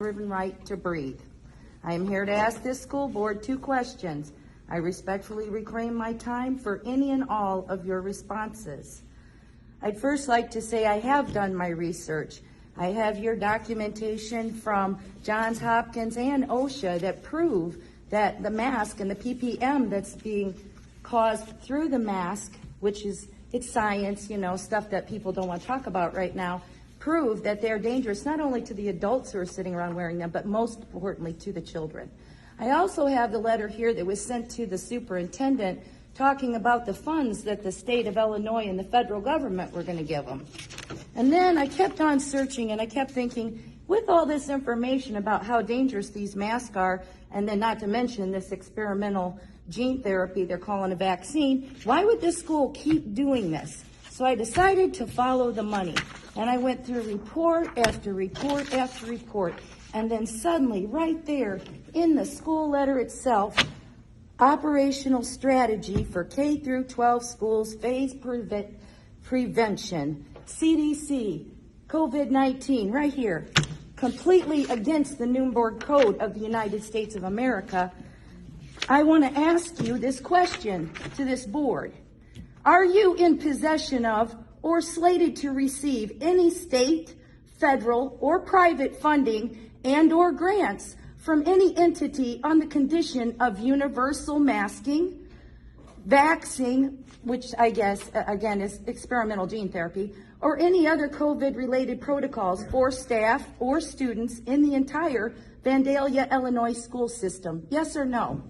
Given right to breathe. I am here to ask this school board 2 questions. I respectfully reclaim my time for any and all of your responses. I'd first like to say I have done my research. I have your documentation from Johns Hopkins and OSHA that prove that the mask and the ppm that's being caused through the mask, which is, it's science, stuff that people don't want to talk about right now, prove that they're dangerous not only to the adults who are sitting around wearing them, but most importantly to the children. I also have the letter here that was sent to the superintendent talking about the funds that the state of Illinois and the federal government were going to give them. And then I kept on searching and I kept thinking, with all this information about how dangerous these masks are, and then not to mention this experimental gene therapy they're calling a vaccine, why would this school keep doing this? So I decided to follow the money. And I went through report after report after report. And then suddenly, right there in the school letter itself, operational strategy for K through 12 schools, phase prevention, CDC, COVID-19, right here, completely against the Nuremberg Code of the United States of America. I want to ask you this question to this board. Are you in possession of or slated to receive any state, federal, or private funding and or grants from any entity on the condition of universal masking, vaccine, which I guess, again, is experimental gene therapy, or any other COVID-related protocols for staff or students in the entire Vandalia, Illinois school system? Yes or no?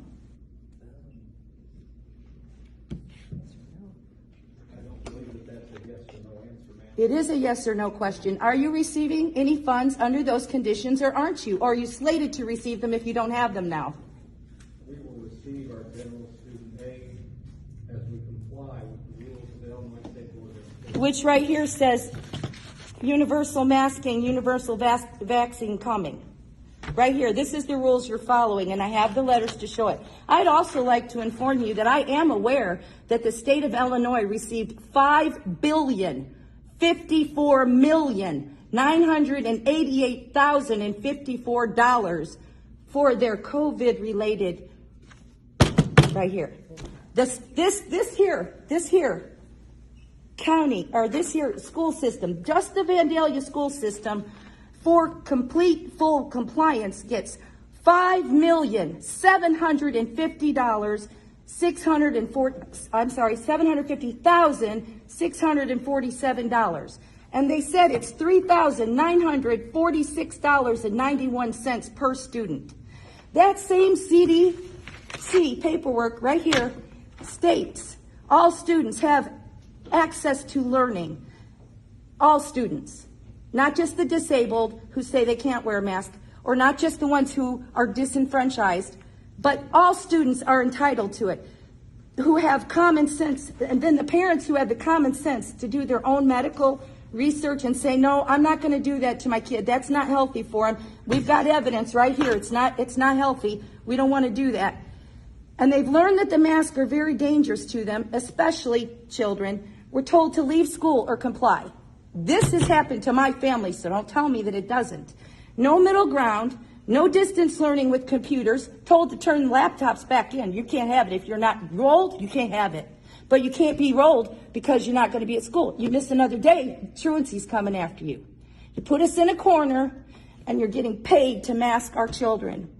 It is a yes or no question. Are you receiving any funds under those conditions or aren't you? Or are you slated to receive them if you don't have them now? We will receive our general student aid as we comply with the rules of the Illinois State Board of Education. Which right here says universal masking, universal vaccine coming. Right here, this is the rules you're following, and I have the letters to show it. I'd also like to inform you that I am aware that the state of Illinois received $5,054,988,054 for their COVID-related, right here. This here county, or this here school system, just the Vandalia school system, for complete full compliance gets $750,647. And they said it's $3,946.91 per student. That same CDC paperwork right here states all students have access to learning. All students. Not just the disabled who say they can't wear a mask, or not just the ones who are disenfranchised, but all students are entitled to it, who have common sense, and then the parents who have the common sense to do their own medical research and say, no, I'm not going to do that to my kid. That's not healthy for him. We've got evidence right here. It's not healthy. We don't want to do that. And they've learned that the masks are very dangerous to them, especially children. We're told to leave school or comply. This has happened to my family, so don't tell me that it doesn't. No middle ground, no distance learning with computers, told to turn laptops back in. You can't have it. If you're not rolled, you can't have it. But you can't be rolled because you're not going to be at school. You miss another day, truancy's coming after you. You put us in a corner, and you're getting paid to mask our children.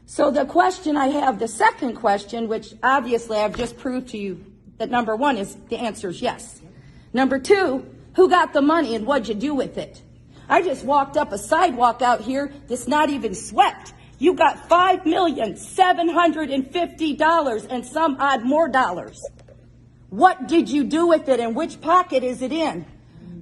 So the question I have, the second question, which obviously I've just proved to you that number 1 is the answer is yes. Number 2, who got the money and what'd you do with it? I just walked up a sidewalk out here that's not even swept. You got $5,750,000 and some odd more dollars. What did you do with it and which pocket is it in?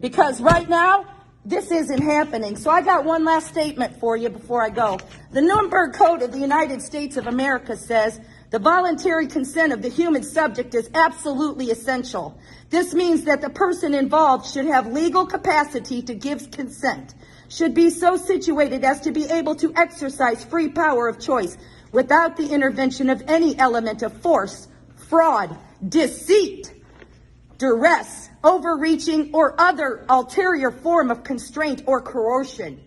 Because right now, this isn't happening. So I got one last statement for you before I go. The Nuremberg Code of the United States of America says the voluntary consent of the human subject is absolutely essential. This means that the person involved should have legal capacity to give consent, should be so situated as to be able to exercise free power of choice without the intervention of any element of force, fraud, deceit, duress, overreaching, or other ulterior form of constraint or coercion.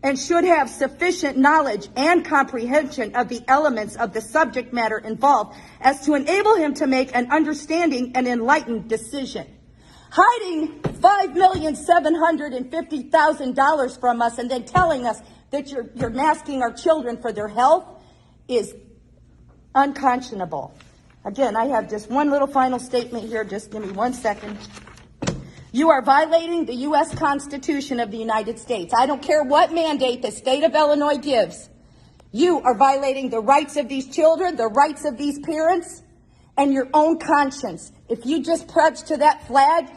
and should have sufficient knowledge and comprehension of the elements of the subject matter involved as to enable him to make an understanding and enlightened decision. Hiding $5,750,000 from us and then telling us that you're masking our children for their health is unconscionable. Again, I have just one little final statement here. Just give me 1 second. You are violating the U.S. Constitution of the United States. I don't care what mandate the state of Illinois gives. You are violating the rights of these children, the rights of these parents, and your own conscience. If you just pledge to that flag,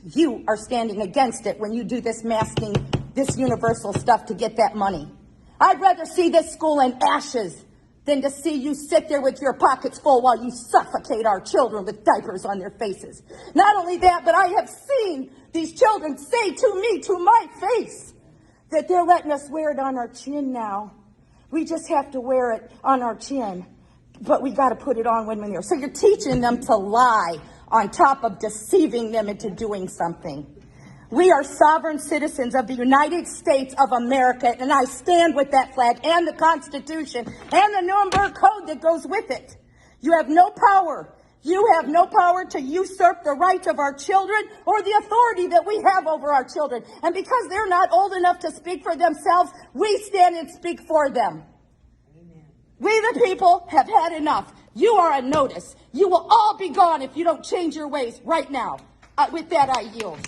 you are standing against it when you do this masking, this universal stuff to get that money. I'd rather see this school in ashes than to see you sit there with your pockets full while you suffocate our children with diapers on their faces. Not only that, but I have seen these children say to me, to my face, that they're letting us wear it on our chin now. We just have to wear it on our chin, but we got to put it on when we're there. So you're teaching them to lie on top of deceiving them into doing something. We are sovereign citizens of the United States of America, and I stand with that flag and the Constitution and the Nuremberg Code that goes with it. You have no power. You have no power to usurp the rights of our children or the authority that we have over our children. And because they're not old enough to speak for themselves, we stand and speak for them. Amen. We the people have had enough. You are a notice. You will all be gone if you don't change your ways right now. With that, I yield.